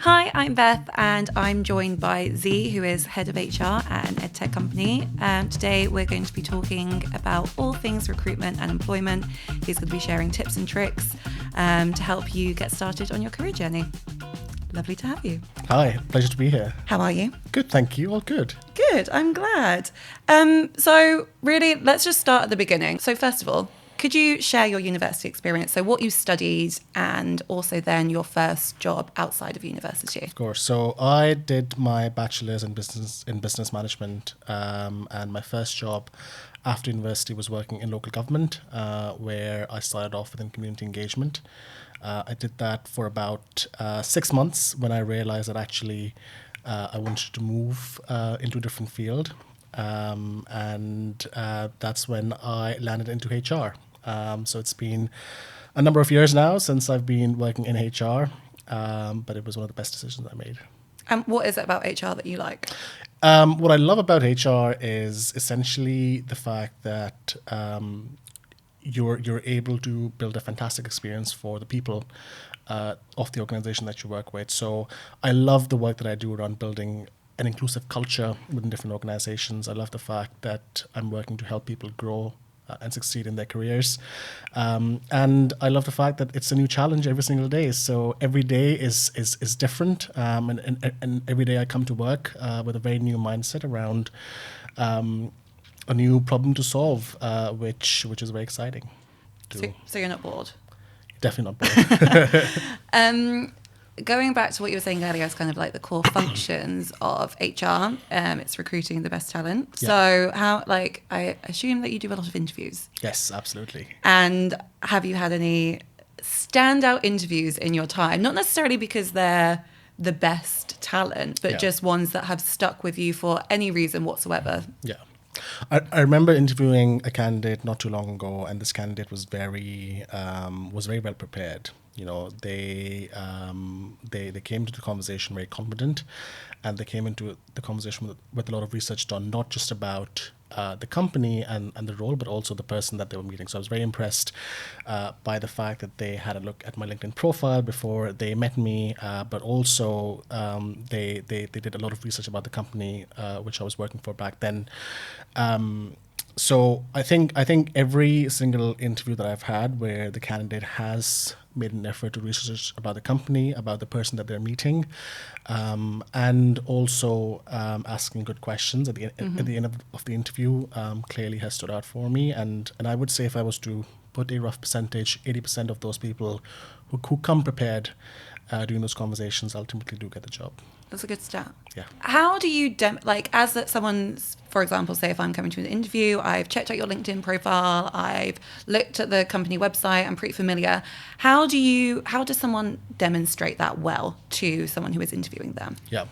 Hi, I'm Beth, and I'm joined by Z, who is head of HR at an edtech company. Today, we're going to be talking about all things recruitment and employment. He's going to be sharing tips and tricks to help you get started on your career journey. Lovely to have you. Hi, pleasure to be here. How are you? Good, thank you. All good. Good, I'm glad. So really, let's just start at the beginning. So first of all, could you share your university experience? So what you studied and also then your first job outside of university? Of course. So I did my bachelor's in business management, and my first job after university was working in local government, where I started off within community engagement. I did that for about 6 months when I realized that actually I wanted to move into a different field. And that's when I landed into HR. So it's been a number of years now since I've been working in HR, but it was one of the best decisions I made. And what is it about HR that you like? What I love about HR is essentially the fact that you're able to build a fantastic experience for the people of the organization that you work with. So I love the work that I do around building an inclusive culture within different organizations. I love the fact that I'm working to help people grow and succeed in their careers. And I love the fact that it's a new challenge every single day. So every day is different. And every day I come to work with a very new mindset around a new problem to solve, which is very exciting. So you're not bored? Definitely not bored. Going back to what you were saying earlier, it's kind of like the core functions of HR. It's recruiting the best talent. Yeah. So I assume that you do a lot of interviews. Yes, absolutely. And have you had any standout interviews in your time? Not necessarily because they're the best talent, but just ones that have stuck with you for any reason whatsoever. Yeah. I remember interviewing a candidate not too long ago, and this candidate was very well prepared. You know, they came to the conversation very confident, and they came into the conversation with a lot of research done, not just about the company and the role, but also the person that they were meeting. So I was very impressed by the fact that they had a look at my LinkedIn profile before they met me, but also they did a lot of research about the company which I was working for back then. So I think every single interview that I've had where the candidate has made an effort to research about the company, about the person that they're meeting, and also asking good questions at the end of the interview clearly has stood out for me. And I would say if I was to put a rough percentage, 80% of those people who come prepared during those conversations ultimately do get the job. That's a good stat. Yeah. How do you, someone's, for example, say if I'm coming to an interview, I've checked out your LinkedIn profile, I've looked at the company website, I'm pretty familiar. How does someone demonstrate that well to someone who is interviewing them? Yeah.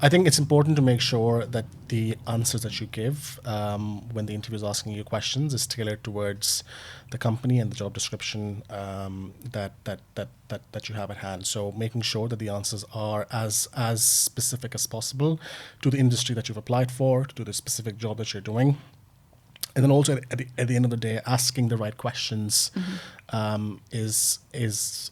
I think it's important to make sure that the answers that you give when the interview is asking you questions is tailored towards the company and the job description that you have at hand. So making sure that the answers are as specific as possible to the industry that you've applied for, to the specific job that you're doing. And then also at the end of the day, asking the right questions is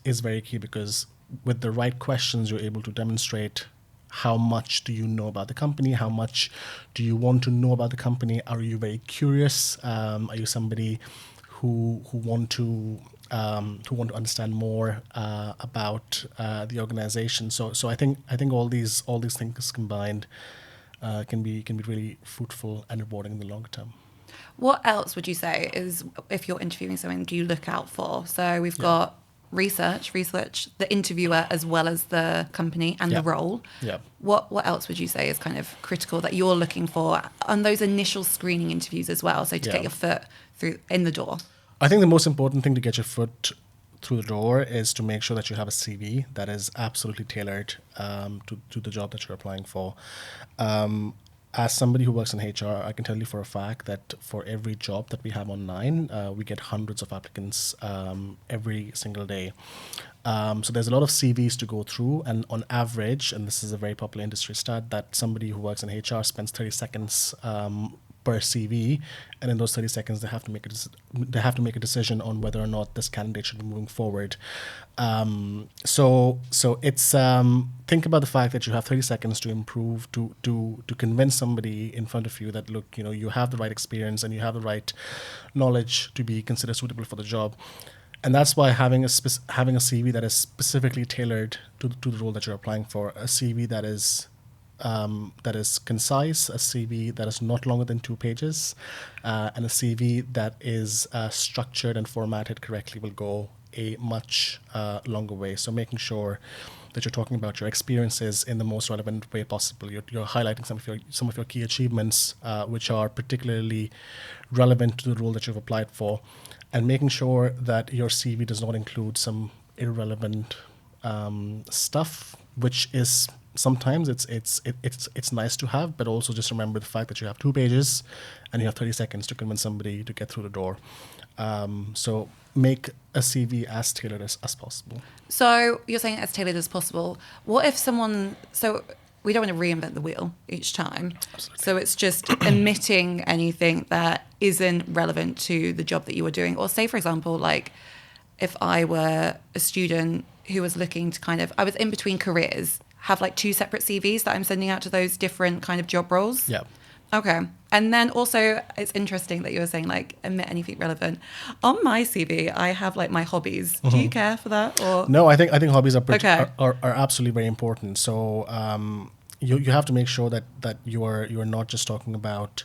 very key, because with the right questions, you're able to demonstrate how much do you know about the company, how much do you want to know about the company. Are you very curious? Are you somebody who want to understand more about the organization? So I think all these things combined can be really fruitful and rewarding in the long term. What else would you say is, if you're interviewing someone, do you look out for? So we've got research, the interviewer as well as the company and the role. Yeah. What else would you say is kind of critical that you're looking for on those initial screening interviews as well? So to get your foot in the door. I think the most important thing to get your foot through the door is to make sure that you have a CV that is absolutely tailored to the job that you're applying for. As somebody who works in HR, I can tell you for a fact that for every job that we have online, we get hundreds of applicants every single day. So there's a lot of CVs to go through, and on average, and this is a very popular industry stat, that somebody who works in HR spends 30 seconds per CV, and in those 30 seconds, they have to make a decision on whether or not this candidate should be moving forward. So it's think about the fact that you have 30 seconds to improve, to convince somebody in front of you that, look, you have the right experience and you have the right knowledge to be considered suitable for the job. And that's why having a CV that is specifically tailored to the role that you're applying for, a CV that is concise, a CV that is not longer than 2 pages, and a CV that is structured and formatted correctly will go a much longer way. So making sure that you're talking about your experiences in the most relevant way possible. You're highlighting some of your key achievements, which are particularly relevant to the role that you've applied for, and making sure that your CV does not include some irrelevant stuff, which is sometimes it's nice to have, but also just remember the fact that you have 2 pages and you have 30 seconds to convince somebody to get through the door. So make a CV as tailored as possible. So you're saying as tailored as possible. What if so we don't want to reinvent the wheel each time. Absolutely. So it's just omitting anything that isn't relevant to the job that you were doing. Or say, for example, like if I were a student who was looking to I was in between careers, have like 2 separate CVs that I'm sending out to those different kind of job roles. Yeah. Okay. And then also it's interesting that you were saying like omit anything relevant. On my CV, I have like my hobbies. Mm-hmm. Do you care for that? Or no, I think hobbies are absolutely very important. So you have to make sure that you are not just talking about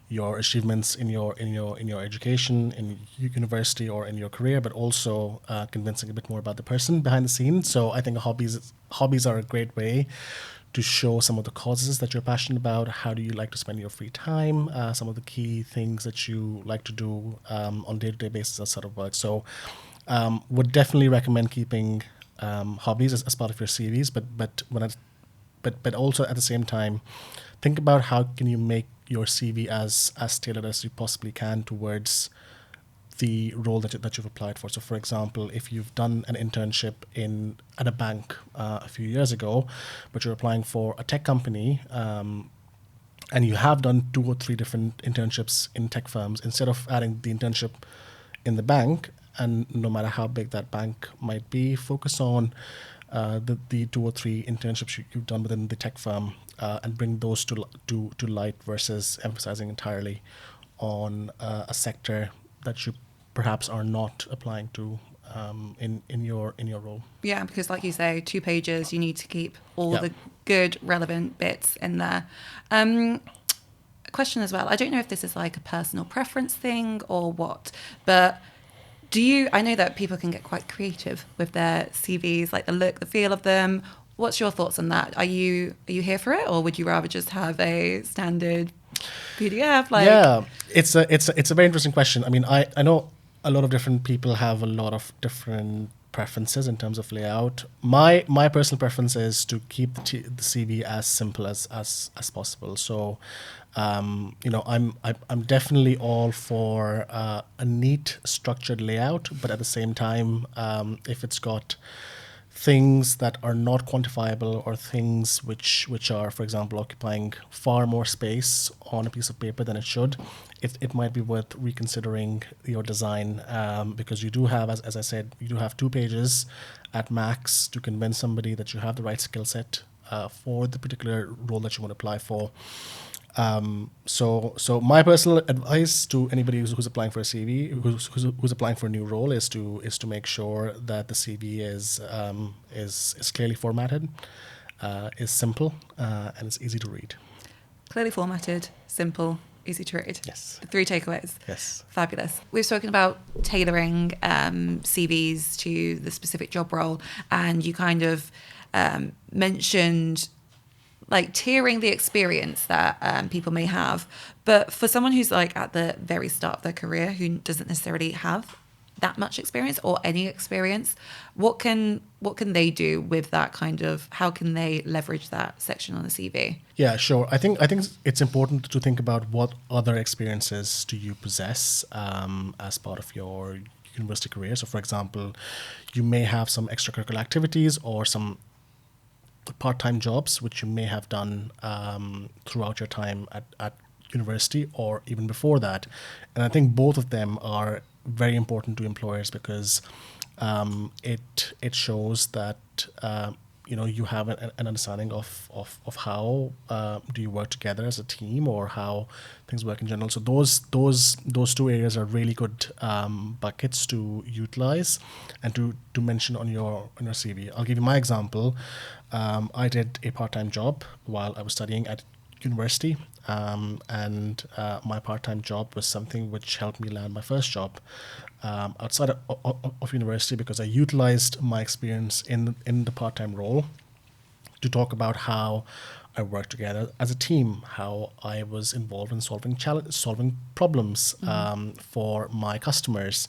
your achievements in your education, in university, or in your career, but also convincing a bit more about the person behind the scenes. So I think hobbies are a great way to show some of the causes that you're passionate about. How do you like to spend your free time? Some of the key things that you like to do on a day-to-day basis as sort of work. So would definitely recommend keeping hobbies as part of your CVs, but also at the same time, think about how can you make your CV as tailored as you possibly can towards the role that you've applied for. So, for example, if you've done an internship at a bank a few years ago, but you're applying for a tech company, and you have done 2 or 3 different internships in tech firms, instead of adding the internship in the bank, and no matter how big that bank might be, focus on the 2 or 3 internships you've done within the tech firm, and bring those to light versus emphasizing entirely on a sector that you perhaps are not applying to in your role. Yeah, because like you say, 2 pages, you need to keep all Yeah. the good relevant bits in there. A question as well. I don't know if this is like a personal preference thing or what, but I know that people can get quite creative with their CVs, like the look, the feel of them. What's your thoughts on that? Are you here for it, or would you rather just have a standard PDF? Yeah, it's a very interesting question. I mean, I know a lot of different people have a lot of different preferences in terms of layout. My personal preference is to keep the CV as simple as possible. So, I'm definitely all for a neat, structured layout, but at the same time, if it's got things that are not quantifiable, or things which are, for example, occupying far more space on a piece of paper than it should, it might be worth reconsidering your design, because you do have, as I said, you do have 2 pages at max to convince somebody that you have the right skill set for the particular role that you want to apply for. So my personal advice to anybody who's applying for a CV, who's applying for a new role, is to make sure that the CV is clearly formatted, is simple, and it's easy to read. Clearly formatted, simple, easy to read. Yes. The 3 takeaways. Yes. Fabulous. We've spoken about tailoring CVs to the specific job role, and you kind of mentioned like tiering the experience that people may have. But for someone who's like at the very start of their career, who doesn't necessarily have that much experience or any experience, what can they do with that kind of, how can they leverage that section on the CV? Yeah, sure. I think it's important to think about what other experiences do you possess as part of your university career. So, for example, you may have some extracurricular activities or some part-time jobs which you may have done throughout your time at university or even before that. And I think both of them are very important to employers because it shows that you have an understanding of how do you work together as a team or how things work in general. So those two areas are really good buckets to utilize and to mention on your CV. I'll give you my example. I did a part-time job while I was studying at university, and my part-time job was something which helped me land my first job outside of university, because I utilized my experience in the part-time role to talk about how I worked together as a team, how I was involved in solving problems for my customers.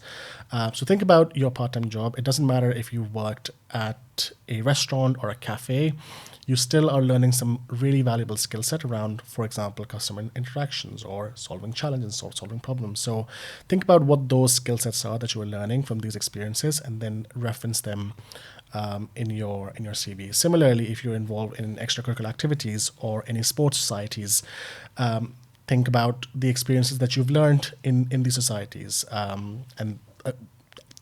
So think about your part-time job. It doesn't matter if you worked at a restaurant or a cafe. You still are learning some really valuable skill set around, for example, customer interactions or solving challenges or solving problems. So think about what those skill sets are that you are learning from these experiences, and then reference them in your CV. Similarly, if you're involved in extracurricular activities or any sports societies, think about the experiences that you've learned in these societies. And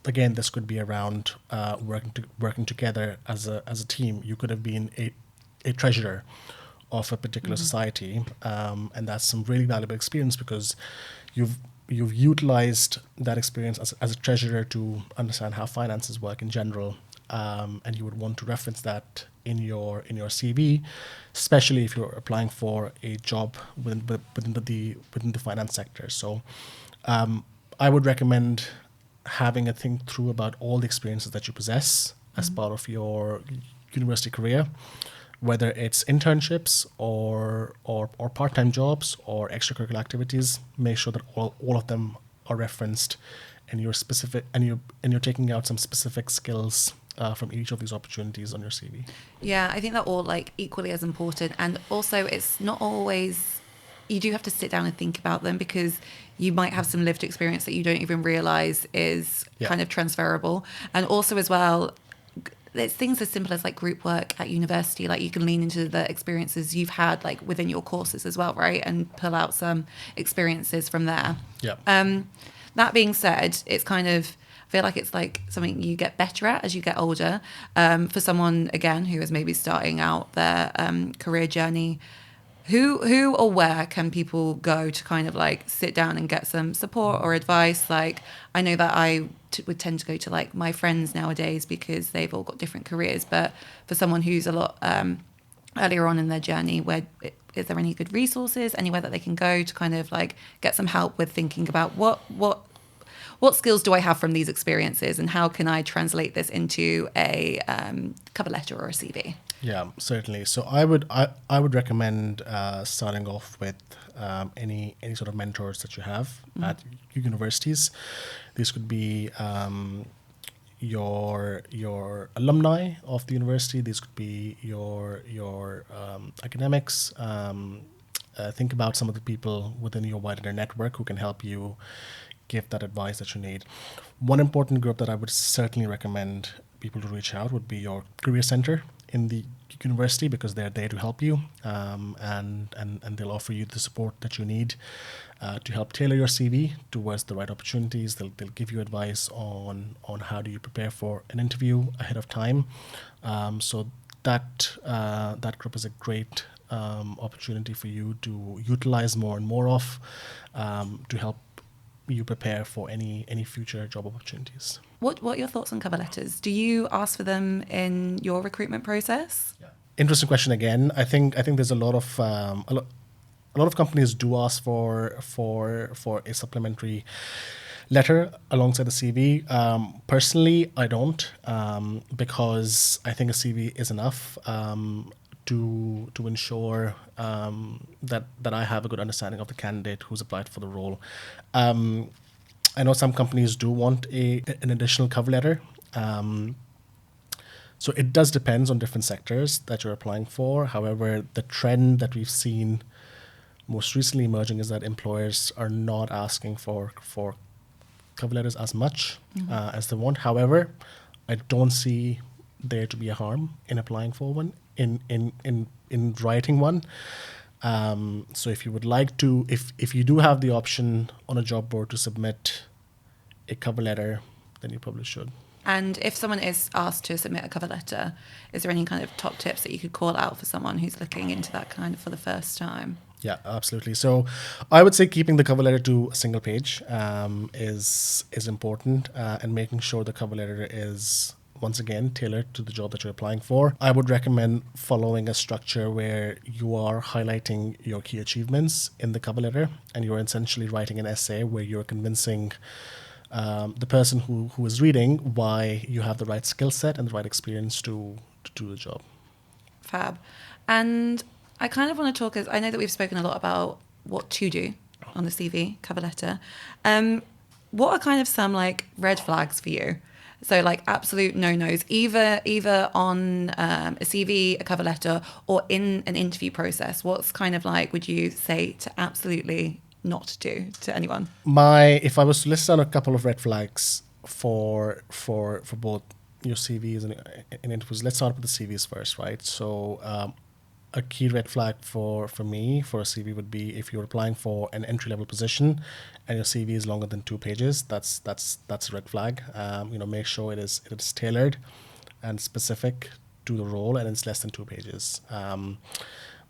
again, this could be around working together as a team. You could have been a treasurer of a particular society, and that's some really valuable experience because you've utilized that experience as a treasurer to understand how finances work in general, and you would want to reference that in your CV, especially if you're applying for a job within the finance sector. So I would recommend having a think through about all the experiences that you possess as part of your university career, whether it's internships or part-time jobs or extracurricular activities. Make sure that all of them are referenced, and you're taking out some specific skills from each of these opportunities on your CV. Yeah, I think they're all like equally as important. And also it's not always, you do have to sit down and think about them, because you might have some lived experience that you don't even realize is kind of transferable. And also as well, there's things as simple as like group work at university. Like you can lean into the experiences you've had like within your courses as well, right? And pull out some experiences from there. Yeah. That being said, it's kind of, I feel like it's like something you get better at as you get older. For someone, again, who is maybe starting out their career journey, who or where can people go to kind of like sit down and get some support or advice? Like, I know that I would tend to go to like my friends nowadays because they've all got different careers. But for someone who's a lot earlier on in their journey, is there any good resources, anywhere that they can go to kind of like get some help with thinking about what skills do I have from these experiences, and how can I translate this into a cover letter or a CV? Yeah, certainly. So I would recommend starting off with any sort of mentors that you have at universities. These could be your alumni of the university. These could be your academics. Think about some of the people within your wider network who can help you give that advice that you need. One important group that I would certainly recommend people to reach out would be your career center in the university, because they're there to help you, and they'll offer you the support that you need to help tailor your CV towards the right opportunities. They'll give you advice on how do you prepare for an interview ahead of time. So that group is a great opportunity for you to utilize more and more of, to help you prepare for any future job opportunities. What are your thoughts on cover letters? Do you ask for them in your recruitment process? Yeah. Interesting question again. I think there's a lot of companies do ask for a supplementary letter alongside the CV. Personally, I don't, because I think a CV is enough to ensure that I have a good understanding of the candidate who's applied for the role. I know some companies do want an additional cover letter. So it does depend on different sectors that you're applying for. However, the trend that we've seen most recently emerging is that employers are not asking for cover letters as much as they want. However, I don't see there to be a harm in applying for one, in writing one. So if you would like to, if you do have the option on a job board to submit a cover letter, then you probably should. And if someone is asked to submit a cover letter, is there any kind of top tips that you could call out for someone who's looking into that kind of for the first time? Yeah, absolutely. So I would say keeping the cover letter to a single page is important, and making sure the cover letter is, once again, tailored to the job that you're applying for. I would recommend following a structure where you are highlighting your key achievements in the cover letter, and you're essentially writing an essay where you're convincing the person who is reading why you have the right skill set and the right experience to do the job. Fab. And I kind of want to talk, as I know that we've spoken a lot about what to do on the CV cover letter. What are kind of some like red flags for you? So like absolute no-nos, either on a CV, a cover letter, or in an interview process. What's kind of like, would you say to absolutely not do to anyone? If I was to list down a couple of red flags for both your CVs and interviews, let's start with the CVs first, right? So a key red flag for me for a CV would be if you're applying for an entry level position and your CV is longer than 2 pages. That's a red flag. Make sure it is tailored and specific to the role, and it's less than 2 pages.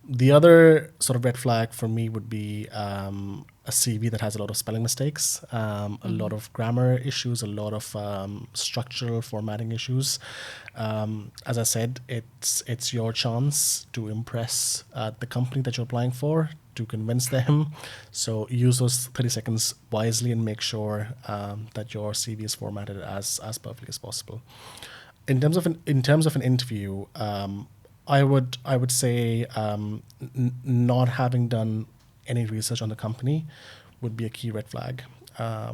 The other sort of red flag for me would be a CV that has a lot of spelling mistakes, a lot of grammar issues, a lot of structural formatting issues. As I said, it's your chance to impress the company that you're applying for, to convince them. So use those 30 seconds wisely and make sure that your CV is formatted as perfectly as possible. In terms of an interview, I would say not having done any research on the company would be a key red flag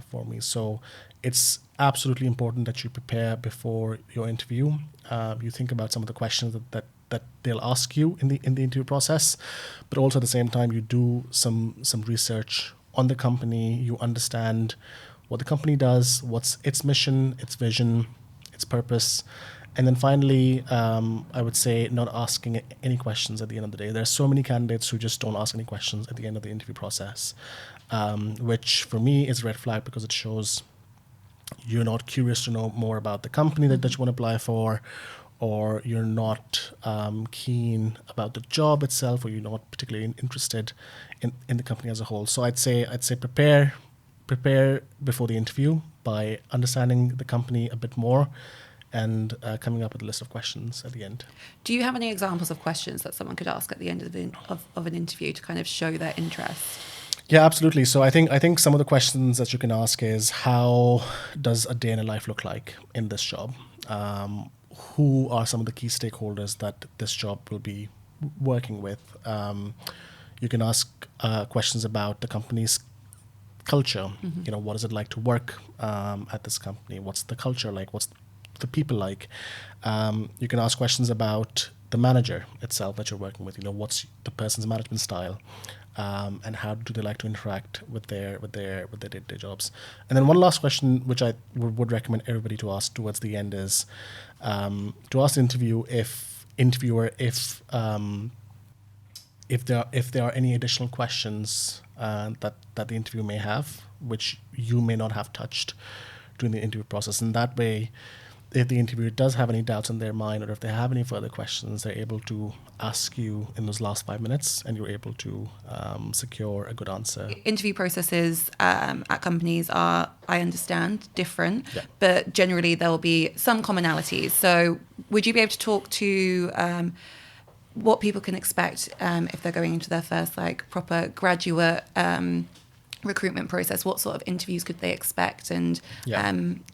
for me. So it's absolutely important that you prepare before your interview. You think about some of the questions that they'll ask you in the interview process, but also at the same time you do some research on the company. You understand what the company does, what's its mission, its vision, its purpose. And then finally, I would say not asking any questions at the end of the day. There are so many candidates who just don't ask any questions at the end of the interview process, which for me is a red flag because it shows you're not curious to know more about the company that you want to apply for, or you're not keen about the job itself, or you're not particularly interested in the company as a whole. So I'd say prepare before the interview by understanding the company a bit more, and coming up with a list of questions at the end. Do you have any examples of questions that someone could ask at the end of an interview to kind of show their interest? Yeah, absolutely. So I think some of the questions that you can ask is, how does a day in a life look like in this job? Who are some of the key stakeholders that this job will be working with? You can ask questions about the company's culture. What is it like to work at this company? What's the culture like? What's the people like? You can ask questions about the manager itself that you're working with. What's the person's management style, and how do they like to interact with their day-to-day jobs? And then one last question, which I would recommend everybody to ask towards the end, is to ask the interviewer if there are any additional questions that the interviewer may have, which you may not have touched during the interview process. And that way, if the interviewer does have any doubts in their mind, or if they have any further questions, they're able to ask you in those last 5 minutes, and you're able to secure a good answer. Interview processes at companies are, I understand, different, Yeah. but generally there will be some commonalities. So would you be able to talk to what people can expect if they're going into their first proper graduate recruitment process? What sort of interviews could they expect, and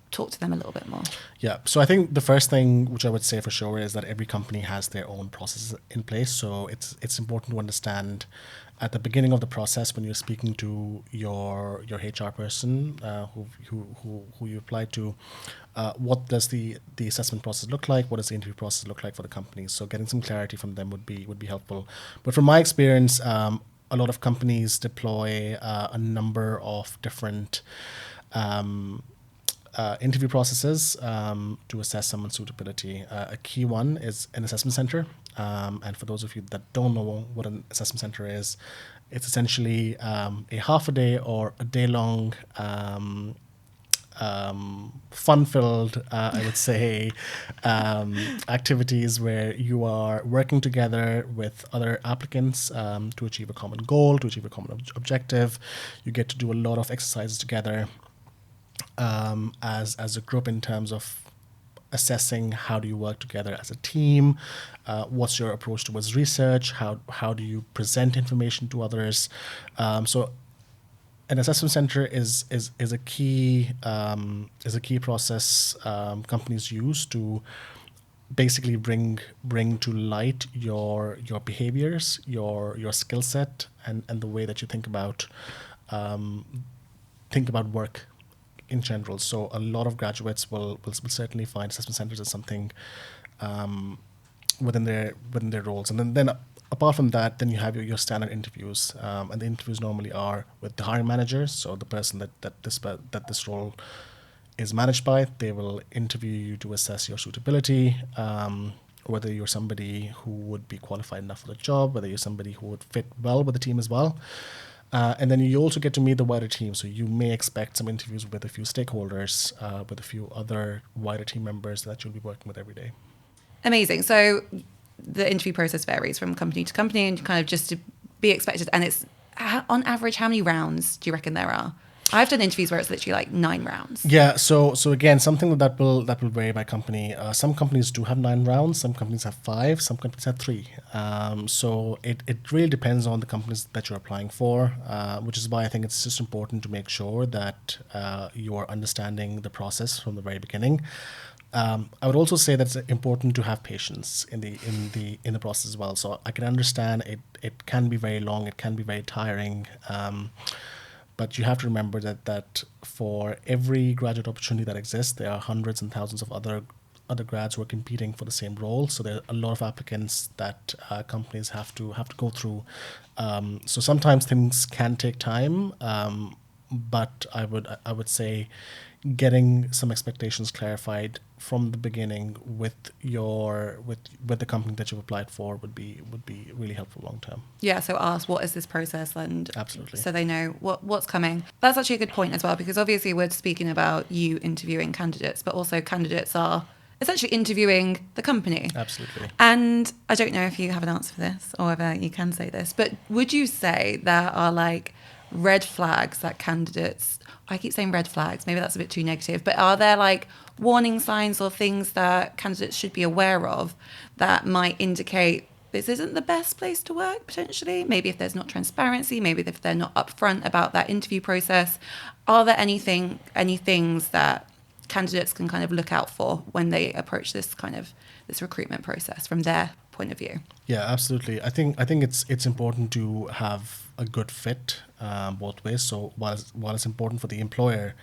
talk to them a little bit more? Yeah, so I think the first thing which I would say for sure is that every company has their own processes in place. So it's important to understand at the beginning of the process, when you're speaking to your HR person who you applied to, what does the assessment process look like? What does the interview process look like for the company? So getting some clarity from them would be helpful. But from my experience, a lot of companies deploy a number of different interview processes to assess someone's suitability. A key one is an assessment center. And for those of you that don't know what an assessment center is, it's essentially a half a day or a day long fun-filled, I would say, activities where you are working together with other applicants to achieve a common goal, to achieve a common objective. You get to do a lot of exercises together as a group in terms of assessing how do you work together as a team, what's your approach towards research, how do you present information to others. So an assessment center is a key process companies use to basically bring to light your behaviors, your skill set, and the way that you think about work in general. So a lot of graduates will certainly find assessment centers as something within their roles. And then apart from that, then you have your standard interviews, and the interviews normally are with the hiring managers, so the person that this role is managed by. They will interview you to assess your suitability, whether you're somebody who would be qualified enough for the job, whether you're somebody who would fit well with the team as well. And then you also get to meet the wider team. So you may expect some interviews with a few stakeholders, with a few other wider team members that you'll be working with every day. Amazing. So the interview process varies from company to company and kind of just to be expected. And it's on average, how many rounds do you reckon there are? I've done interviews where it's literally like 9 rounds. Yeah, so again, something that will vary by company. Some companies do have 9 rounds, some companies have 5, some companies have 3. So it really depends on the companies that you're applying for, which is why I think it's just important to make sure that you are understanding the process from the very beginning. I would also say that it's important to have patience in the process as well. So I can understand it can be very long, it can be very tiring. But you have to remember that for every graduate opportunity that exists, there are hundreds and thousands of other grads who are competing for the same role. So there are a lot of applicants that companies have to go through. So sometimes things can take time, but I would say getting some expectations clarified from the beginning with the company that you've applied for would be really helpful long term. Yeah, so ask what is this process, and Absolutely, so they know what's coming. That's actually a good point as well, because obviously we're speaking about you interviewing candidates, but also candidates are essentially interviewing the company. Absolutely. And I don't know if you have an answer for this or whether you can say this, but would you say there are like red flags that candidates, I keep saying red flags, maybe that's a bit too negative, but are there like warning signs or things that candidates should be aware of that might indicate this isn't the best place to work potentially? Maybe if there's not transparency, maybe if they're not upfront about that interview process. Are there any things that candidates can kind of look out for when they approach this recruitment process from their point of view? Yeah, absolutely. I think it's important to have a good fit both ways. So while it's important for the employer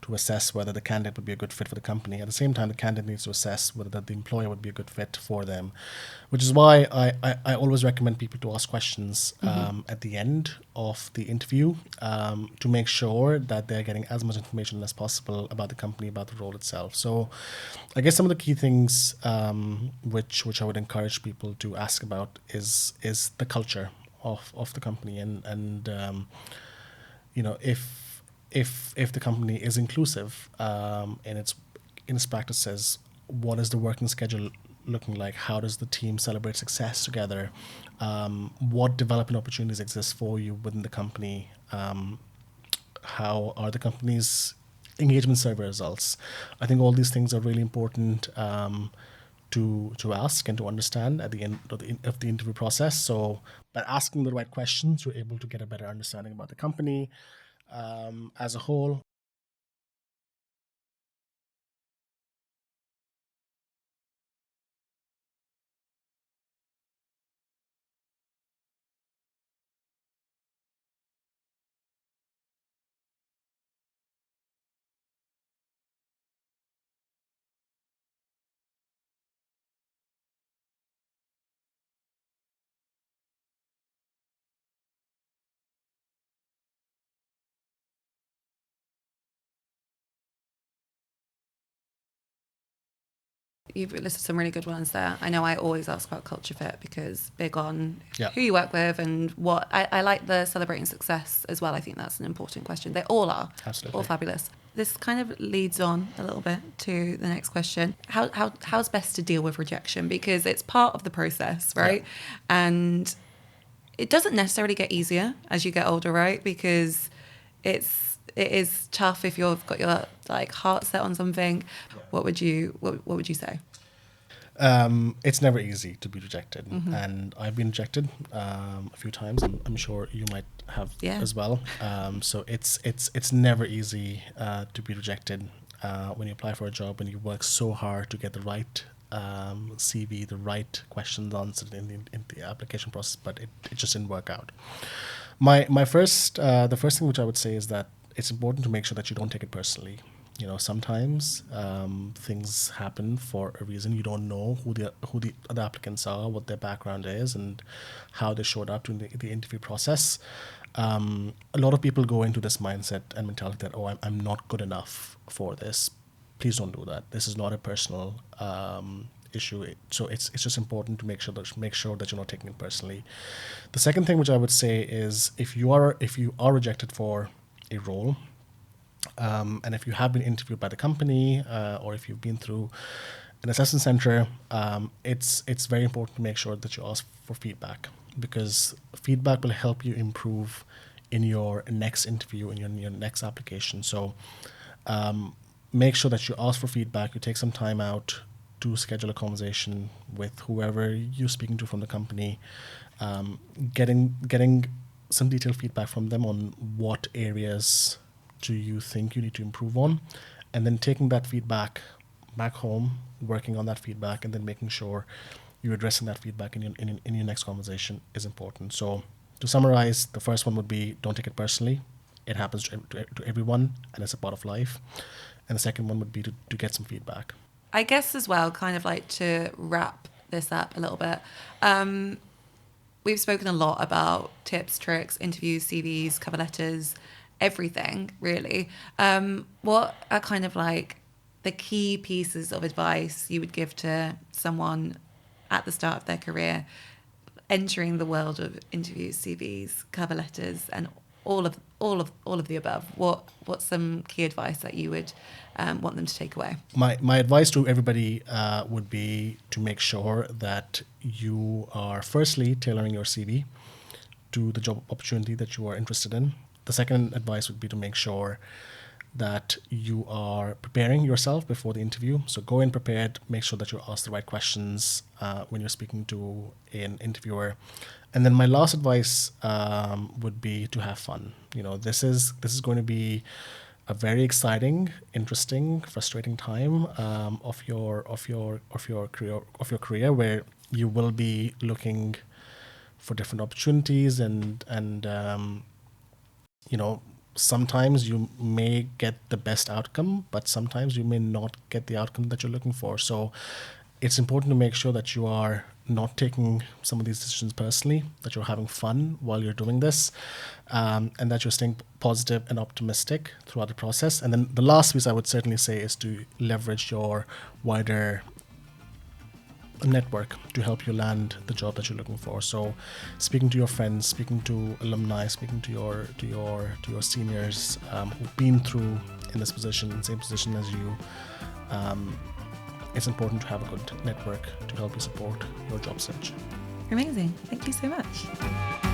to assess whether the candidate would be a good fit for the company, at the same time the candidate needs to assess whether the employer would be a good fit for them, which is why I always recommend people to ask questions at the end of the interview to make sure that they're getting as much information as possible about the company, about the role itself. So I guess some of the key things which I would encourage people to ask about is the culture of the company, and if the company is inclusive in its practices, what is the working schedule looking like? How does the team celebrate success together? What development opportunities exist for you within the company? How are the company's engagement survey results? I think all these things are really important to ask and to understand at the end of the interview process. So by asking the right questions, you're able to get a better understanding about the company as a whole. You've listed some really good ones there. I know I always ask about culture fit because big on Yeah. who you work with and what. I like the celebrating success as well. I think that's an important question. They all are. Absolutely. All fabulous. This kind of leads on a little bit to the next question. How's best to deal with rejection? Because it's part of the process, right? Yeah. And it doesn't necessarily get easier as you get older, right? Because it is tough if you've got your like heart set on something. Yeah. What would you say? It's never easy to be rejected, and I've been rejected a few times. I'm sure you might have as well. So it's never easy to be rejected when you apply for a job, when you work so hard to get the right CV, the right questions answered in the application process, but it just didn't work out. The first thing which I would say is that it's important to make sure that you don't take it personally. Sometimes things happen for a reason. You don't know who the other applicants are, what their background is, and how they showed up during the interview process. A lot of people go into this mindset and mentality that, I'm not good enough for this. Please don't do that. This is not a personal issue. So it's just important to make sure that you're not taking it personally. The second thing which I would say is if you are rejected for a role, and if you have been interviewed by the company, or if you've been through an assessment center, it's very important to make sure that you ask for feedback, because feedback will help you improve in your next interview, in your next application. So make sure that you ask for feedback, you take some time out to schedule a conversation with whoever you're speaking to from the company, getting some detailed feedback from them on what areas do you think you need to improve on, and then taking that feedback back home, working on that feedback, and then making sure you're addressing that feedback in your next conversation is important. So to summarize, the first one would be don't take it personally. It happens to everyone, and it's a part of life. And the second one would be to get some feedback. I guess as well, kind of like to wrap this up a little bit, we've spoken a lot about tips, tricks, interviews, CVs, cover letters, everything really. What are kind of like the key pieces of advice you would give to someone at the start of their career entering the world of interviews, CVs, cover letters, and all of the above? What's some key advice that you would want them to take away? My advice to everybody would be to make sure that you are firstly tailoring your CV to the job opportunity that you are interested in. The second advice would be to make sure that you are preparing yourself before the interview. So go in prepared, make sure that you ask the right questions when you're speaking to an interviewer. And then my last advice would be to have fun. This is going to be a very exciting, interesting, frustrating time of your career, where you will be looking for different opportunities and sometimes you may get the best outcome, but sometimes you may not get the outcome that you're looking for. So it's important to make sure that you are not taking some of these decisions personally, that you're having fun while you're doing this, and that you're staying positive and optimistic throughout the process. And then the last piece I would certainly say is to leverage your wider network to help you land the job that you're looking for. So speaking to your friends, speaking to alumni, speaking to your seniors who've been through in this position, same position as you, it's important to have a good network to help you support your job search. Amazing. Thank you so much.